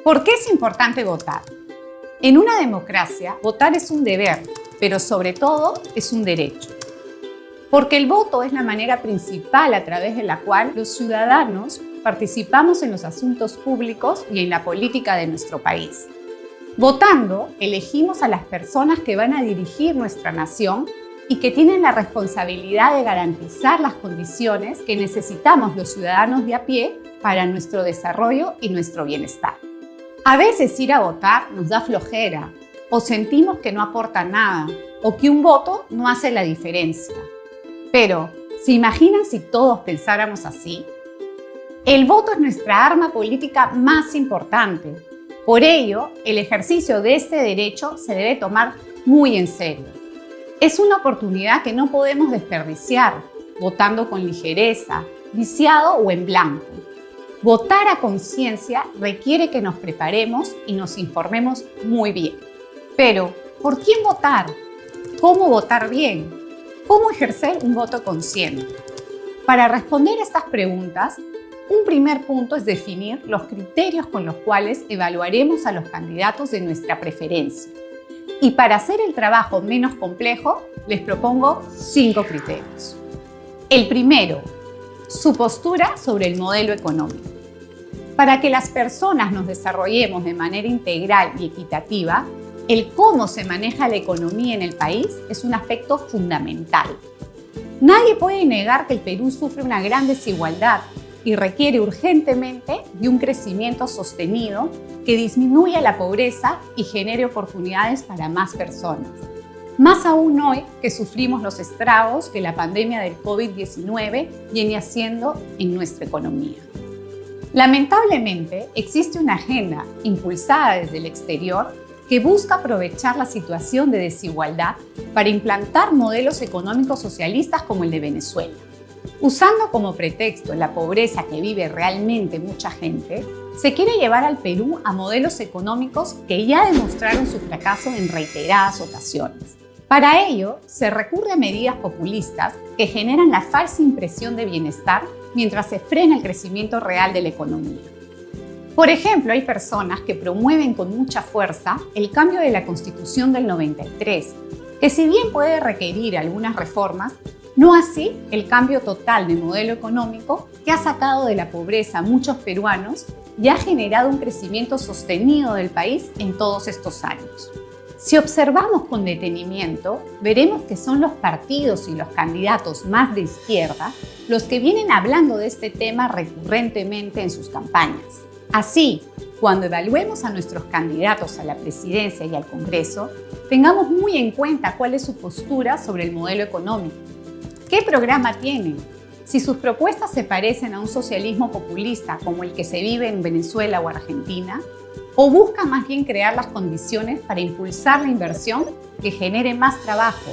¿Por qué es importante votar? En una democracia, votar es un deber, pero sobre todo es un derecho. Porque el voto es la manera principal a través de la cual los ciudadanos participamos en los asuntos públicos y en la política de nuestro país. Votando, elegimos a las personas que van a dirigir nuestra nación y que tienen la responsabilidad de garantizar las condiciones que necesitamos los ciudadanos de a pie para nuestro desarrollo y nuestro bienestar. A veces ir a votar nos da flojera o sentimos que no aporta nada o que un voto no hace la diferencia. Pero, ¿se imaginan si todos pensáramos así? El voto es nuestra arma política más importante. Por ello, el ejercicio de este derecho se debe tomar muy en serio. Es una oportunidad que no podemos desperdiciar, votando con ligereza, viciado o en blanco. Votar a conciencia requiere que nos preparemos y nos informemos muy bien. Pero, ¿por quién votar? ¿Cómo votar bien? ¿Cómo ejercer un voto consciente? Para responder estas preguntas, un primer punto es definir los criterios con los cuales evaluaremos a los candidatos de nuestra preferencia. Y para hacer el trabajo menos complejo, les propongo 5 criterios. El primero, su postura sobre el modelo económico. Para que las personas nos desarrollemos de manera integral y equitativa, el cómo se maneja la economía en el país es un aspecto fundamental. Nadie puede negar que el Perú sufre una gran desigualdad y requiere urgentemente de un crecimiento sostenido que disminuya la pobreza y genere oportunidades para más personas. Más aún hoy que sufrimos los estragos que la pandemia del COVID-19 viene haciendo en nuestra economía. Lamentablemente, existe una agenda impulsada desde el exterior que busca aprovechar la situación de desigualdad para implantar modelos económicos socialistas como el de Venezuela. Usando como pretexto la pobreza que vive realmente mucha gente, se quiere llevar al Perú a modelos económicos que ya demostraron su fracaso en reiteradas ocasiones. Para ello, se recurre a medidas populistas que generan la falsa impresión de bienestar mientras se frena el crecimiento real de la economía. Por ejemplo, hay personas que promueven con mucha fuerza el cambio de la Constitución del 93, que si bien puede requerir algunas reformas, no así el cambio total de modelo económico que ha sacado de la pobreza a muchos peruanos y ha generado un crecimiento sostenido del país en todos estos años. Si observamos con detenimiento, veremos que son los partidos y los candidatos más de izquierda los que vienen hablando de este tema recurrentemente en sus campañas. Así, cuando evaluemos a nuestros candidatos a la presidencia y al Congreso, tengamos muy en cuenta cuál es su postura sobre el modelo económico. ¿Qué programa tienen? Si sus propuestas se parecen a un socialismo populista como el que se vive en Venezuela o Argentina, o buscan más bien crear las condiciones para impulsar la inversión que genere más trabajo,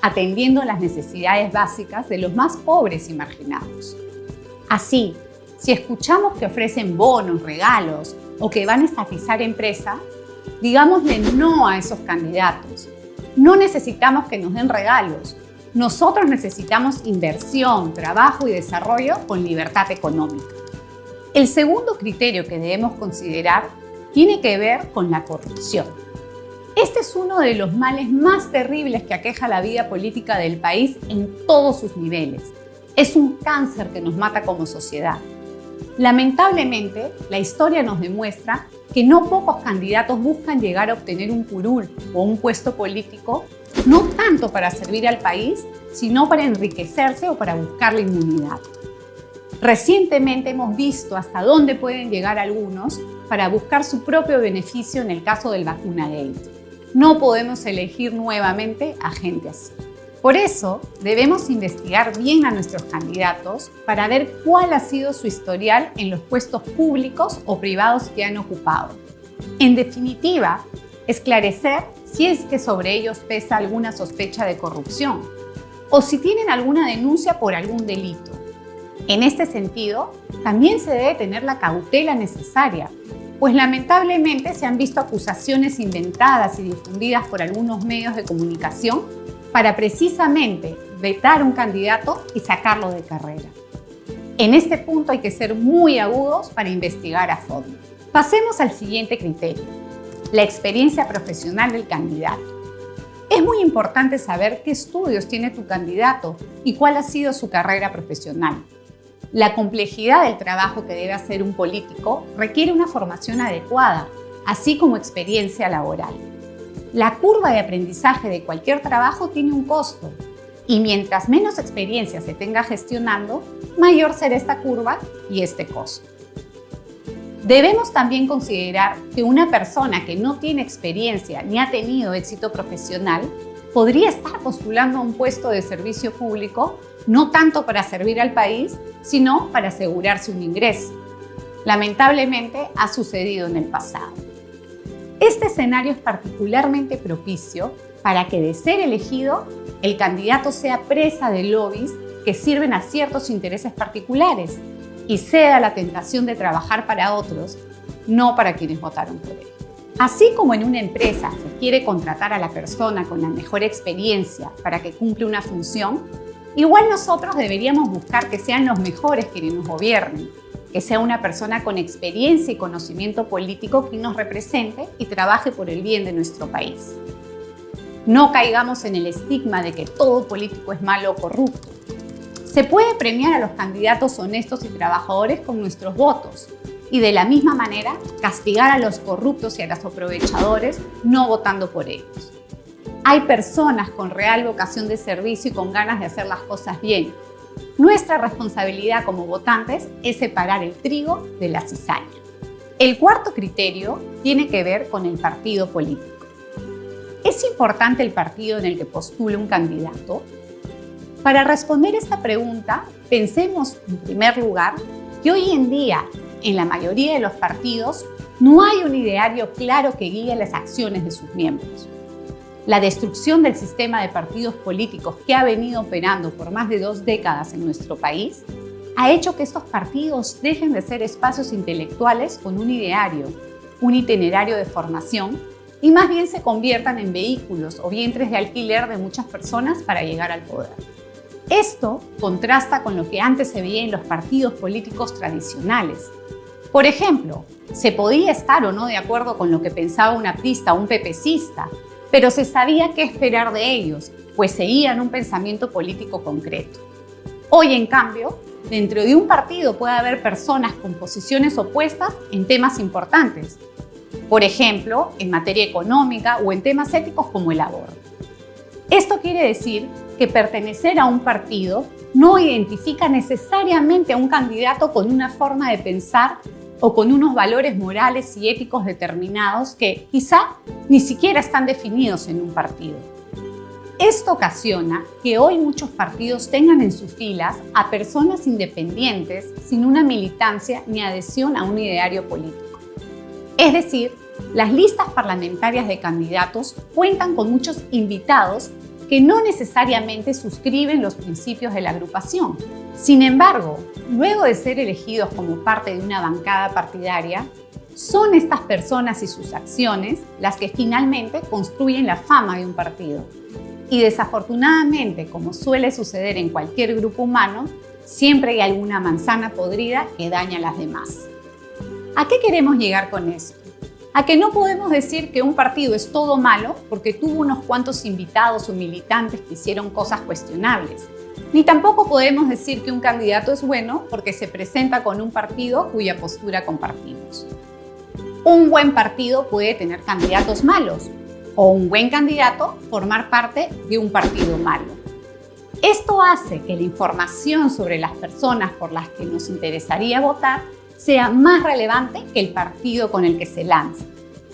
atendiendo las necesidades básicas de los más pobres y marginados. Así, si escuchamos que ofrecen bonos, regalos o que van a estatizar empresas, digámosle no a esos candidatos. No necesitamos que nos den regalos. Nosotros necesitamos inversión, trabajo y desarrollo con libertad económica. El segundo criterio que debemos considerar tiene que ver con la corrupción. Este es uno de los males más terribles que aqueja la vida política del país en todos sus niveles. Es un cáncer que nos mata como sociedad. Lamentablemente, la historia nos demuestra que no pocos candidatos buscan llegar a obtener un curul o un puesto político, no tanto para servir al país, sino para enriquecerse o para buscar la inmunidad. Recientemente hemos visto hasta dónde pueden llegar algunos para buscar su propio beneficio en el caso del Vacunagate. No podemos elegir nuevamente a gente así. Por eso, debemos investigar bien a nuestros candidatos para ver cuál ha sido su historial en los puestos públicos o privados que han ocupado. En definitiva, esclarecer si es que sobre ellos pesa alguna sospecha de corrupción o si tienen alguna denuncia por algún delito. En este sentido, también se debe tener la cautela necesaria, pues lamentablemente se han visto acusaciones inventadas y difundidas por algunos medios de comunicación para precisamente vetar a un candidato y sacarlo de carrera. En este punto hay que ser muy agudos para investigar a fondo. Pasemos al siguiente criterio, la experiencia profesional del candidato. Es muy importante saber qué estudios tiene tu candidato y cuál ha sido su carrera profesional. La complejidad del trabajo que debe hacer un político requiere una formación adecuada, así como experiencia laboral. La curva de aprendizaje de cualquier trabajo tiene un costo, y mientras menos experiencia se tenga gestionando, mayor será esta curva y este costo. Debemos también considerar que una persona que no tiene experiencia ni ha tenido éxito profesional podría estar postulando a un puesto de servicio público no tanto para servir al país, sino para asegurarse un ingreso. Lamentablemente ha sucedido en el pasado. Este escenario es particularmente propicio para que, de ser elegido, el candidato sea presa de lobbies que sirven a ciertos intereses particulares y ceda a la tentación de trabajar para otros, no para quienes votaron por él. Así como en una empresa se quiere contratar a la persona con la mejor experiencia para que cumpla una función, igual nosotros deberíamos buscar que sean los mejores quienes nos gobiernen, que sea una persona con experiencia y conocimiento político que nos represente y trabaje por el bien de nuestro país. No caigamos en el estigma de que todo político es malo o corrupto. Se puede premiar a los candidatos honestos y trabajadores con nuestros votos y, de la misma manera, castigar a los corruptos y a los aprovechadores no votando por ellos. Hay personas con real vocación de servicio y con ganas de hacer las cosas bien. Nuestra responsabilidad como votantes es separar el trigo de la cizaña. El cuarto criterio tiene que ver con el partido político. ¿Es importante el partido en el que postule un candidato? Para responder esta pregunta, pensemos en primer lugar que hoy en día, en la mayoría de los partidos, no hay un ideario claro que guíe las acciones de sus miembros. La destrucción del sistema de partidos políticos que ha venido operando por más de 2 décadas en nuestro país ha hecho que estos partidos dejen de ser espacios intelectuales con un ideario, un itinerario de formación, y más bien se conviertan en vehículos o vientres de alquiler de muchas personas para llegar al poder. Esto contrasta con lo que antes se veía en los partidos políticos tradicionales. Por ejemplo, se podía estar o no de acuerdo con lo que pensaba un aprista o un pepecista, pero se sabía qué esperar de ellos, pues seguían un pensamiento político concreto. Hoy, en cambio, dentro de un partido puede haber personas con posiciones opuestas en temas importantes, por ejemplo, en materia económica o en temas éticos como el aborto. Esto quiere decir que pertenecer a un partido no identifica necesariamente a un candidato con una forma de pensar o con unos valores morales y éticos determinados que quizá ni siquiera están definidos en un partido. Esto ocasiona que hoy muchos partidos tengan en sus filas a personas independientes sin una militancia ni adhesión a un ideario político. Es decir, las listas parlamentarias de candidatos cuentan con muchos invitados que no necesariamente suscriben los principios de la agrupación. Sin embargo, luego de ser elegidos como parte de una bancada partidaria, son estas personas y sus acciones las que finalmente construyen la fama de un partido. Y desafortunadamente, como suele suceder en cualquier grupo humano, siempre hay alguna manzana podrida que daña a las demás. ¿A qué queremos llegar con esto? A que no podemos decir que un partido es todo malo porque tuvo unos cuantos invitados o militantes que hicieron cosas cuestionables. Ni tampoco podemos decir que un candidato es bueno porque se presenta con un partido cuya postura compartimos. Un buen partido puede tener candidatos malos o un buen candidato formar parte de un partido malo. Esto hace que la información sobre las personas por las que nos interesaría votar sea más relevante que el partido con el que se lanza.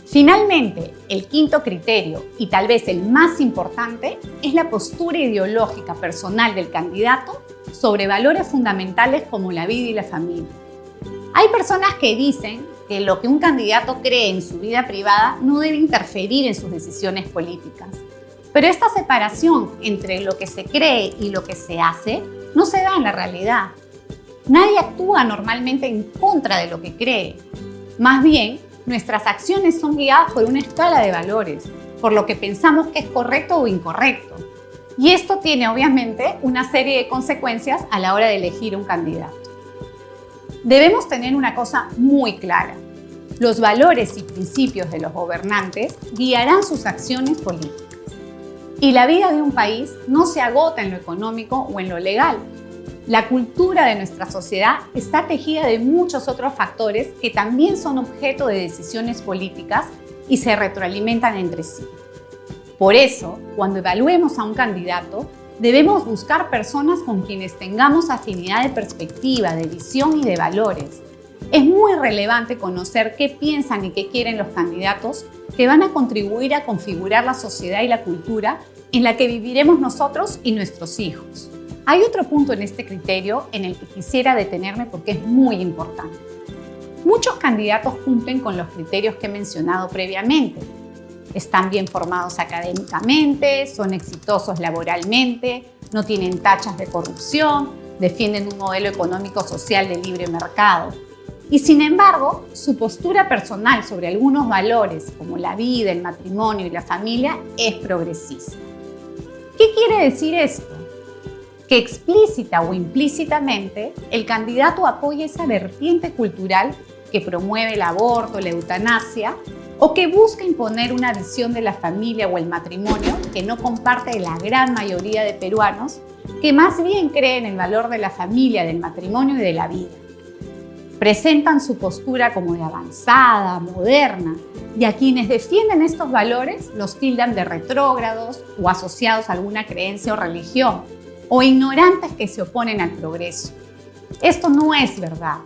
Finalmente, el quinto criterio, y tal vez el más importante, es la postura ideológica personal del candidato sobre valores fundamentales como la vida y la familia. Hay personas que dicen que lo que un candidato cree en su vida privada no debe interferir en sus decisiones políticas. Pero esta separación entre lo que se cree y lo que se hace no se da en la realidad. Nadie actúa normalmente en contra de lo que cree. Más bien, nuestras acciones son guiadas por una escala de valores, por lo que pensamos que es correcto o incorrecto. Y esto tiene obviamente una serie de consecuencias a la hora de elegir un candidato. Debemos tener una cosa muy clara. Los valores y principios de los gobernantes guiarán sus acciones políticas. Y la vida de un país no se agota en lo económico o en lo legal. La cultura de nuestra sociedad está tejida de muchos otros factores que también son objeto de decisiones políticas y se retroalimentan entre sí. Por eso, cuando evaluemos a un candidato, debemos buscar personas con quienes tengamos afinidad de perspectiva, de visión y de valores. Es muy relevante conocer qué piensan y qué quieren los candidatos que van a contribuir a configurar la sociedad y la cultura en la que viviremos nosotros y nuestros hijos. Hay otro punto en este criterio en el que quisiera detenerme porque es muy importante. Muchos candidatos cumplen con los criterios que he mencionado previamente. Están bien formados académicamente, son exitosos laboralmente, no tienen tachas de corrupción, defienden un modelo económico-social de libre mercado. Y sin embargo, su postura personal sobre algunos valores como la vida, el matrimonio y la familia es progresista. ¿Qué quiere decir esto? Que explícita o implícitamente el candidato apoya esa vertiente cultural que promueve el aborto, la eutanasia, o que busca imponer una visión de la familia o el matrimonio que no comparte la gran mayoría de peruanos, que más bien creen en el valor de la familia, del matrimonio y de la vida. Presentan su postura como de avanzada, moderna, y a quienes defienden estos valores los tildan de retrógrados o asociados a alguna creencia o religión, o ignorantes que se oponen al progreso. Esto no es verdad.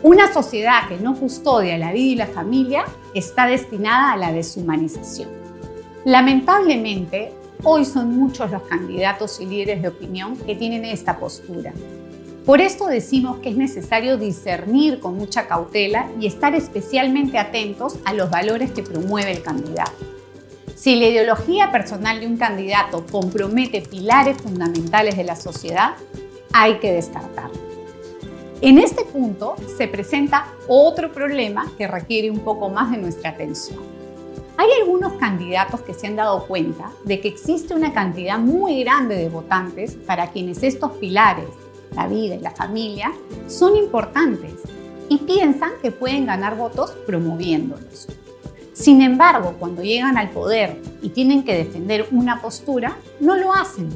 Una sociedad que no custodia la vida y la familia está destinada a la deshumanización. Lamentablemente, hoy son muchos los candidatos y líderes de opinión que tienen esta postura. Por esto decimos que es necesario discernir con mucha cautela y estar especialmente atentos a los valores que promueve el candidato. Si la ideología personal de un candidato compromete pilares fundamentales de la sociedad, hay que descartarlo. En este punto se presenta otro problema que requiere un poco más de nuestra atención. Hay algunos candidatos que se han dado cuenta de que existe una cantidad muy grande de votantes para quienes estos pilares, la vida y la familia, son importantes y piensan que pueden ganar votos promoviéndolos. Sin embargo, cuando llegan al poder y tienen que defender una postura, no lo hacen.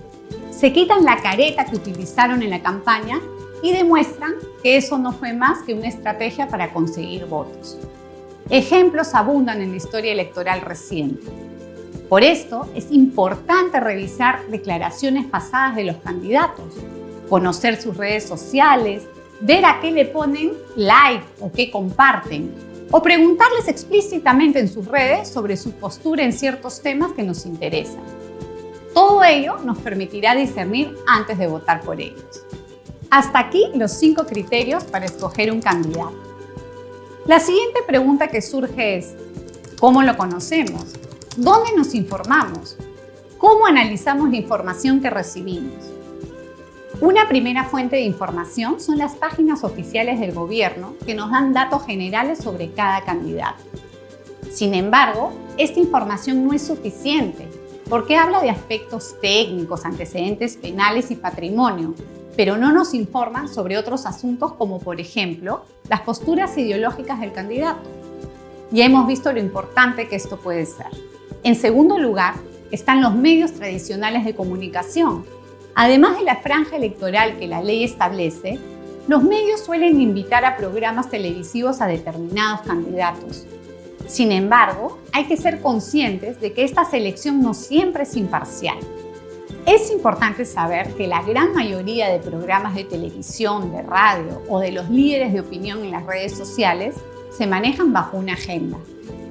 Se quitan la careta que utilizaron en la campaña y demuestran que eso no fue más que una estrategia para conseguir votos. Ejemplos abundan en la historia electoral reciente. Por esto, es importante revisar declaraciones pasadas de los candidatos, conocer sus redes sociales, ver a qué le ponen like o qué comparten, o preguntarles explícitamente en sus redes sobre su postura en ciertos temas que nos interesan. Todo ello nos permitirá discernir antes de votar por ellos. Hasta aquí los 5 criterios para escoger un candidato. La siguiente pregunta que surge es: ¿cómo lo conocemos? ¿Dónde nos informamos? ¿Cómo analizamos la información que recibimos? Una primera fuente de información son las páginas oficiales del gobierno que nos dan datos generales sobre cada candidato. Sin embargo, esta información no es suficiente porque habla de aspectos técnicos, antecedentes penales y patrimonio, pero no nos informan sobre otros asuntos como, por ejemplo, las posturas ideológicas del candidato. Ya hemos visto lo importante que esto puede ser. En segundo lugar, están los medios tradicionales de comunicación. Además de la franja electoral que la ley establece, los medios suelen invitar a programas televisivos a determinados candidatos. Sin embargo, hay que ser conscientes de que esta selección no siempre es imparcial. Es importante saber que la gran mayoría de programas de televisión, de radio o de los líderes de opinión en las redes sociales se manejan bajo una agenda.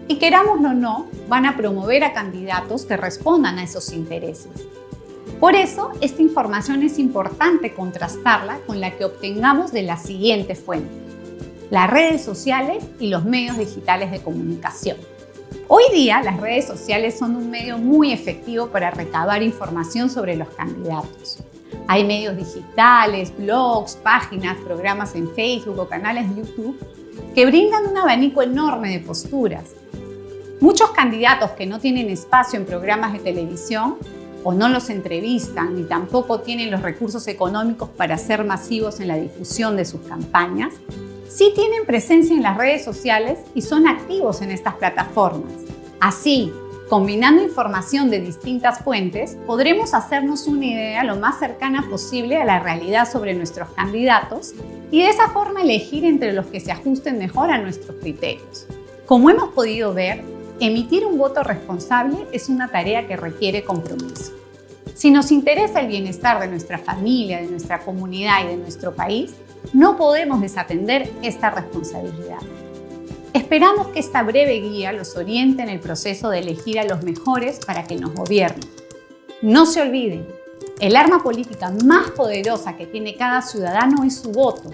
Y querámoslo o no, van a promover a candidatos que respondan a esos intereses. Por eso, esta información es importante contrastarla con la que obtengamos de la siguiente fuente: las redes sociales y los medios digitales de comunicación. Hoy día, las redes sociales son un medio muy efectivo para recabar información sobre los candidatos. Hay medios digitales, blogs, páginas, programas en Facebook o canales de YouTube que brindan un abanico enorme de posturas. Muchos candidatos que no tienen espacio en programas de televisión o no los entrevistan ni tampoco tienen los recursos económicos para ser masivos en la difusión de sus campañas, sí tienen presencia en las redes sociales y son activos en estas plataformas. Así, combinando información de distintas fuentes, podremos hacernos una idea lo más cercana posible a la realidad sobre nuestros candidatos y de esa forma elegir entre los que se ajusten mejor a nuestros criterios. Como hemos podido ver, emitir un voto responsable es una tarea que requiere compromiso. Si nos interesa el bienestar de nuestra familia, de nuestra comunidad y de nuestro país, no podemos desatender esta responsabilidad. Esperamos que esta breve guía los oriente en el proceso de elegir a los mejores para que nos gobiernen. No se olviden, el arma política más poderosa que tiene cada ciudadano es su voto.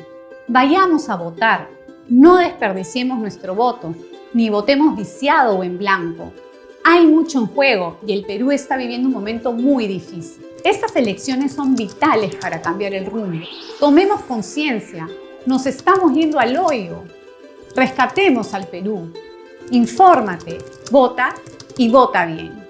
Vayamos a votar, no desperdiciemos nuestro voto, ni votemos viciado o en blanco. Hay mucho en juego y el Perú está viviendo un momento muy difícil. Estas elecciones son vitales para cambiar el rumbo. Tomemos conciencia, nos estamos yendo al hoyo. Rescatemos al Perú. Infórmate, vota y vota bien.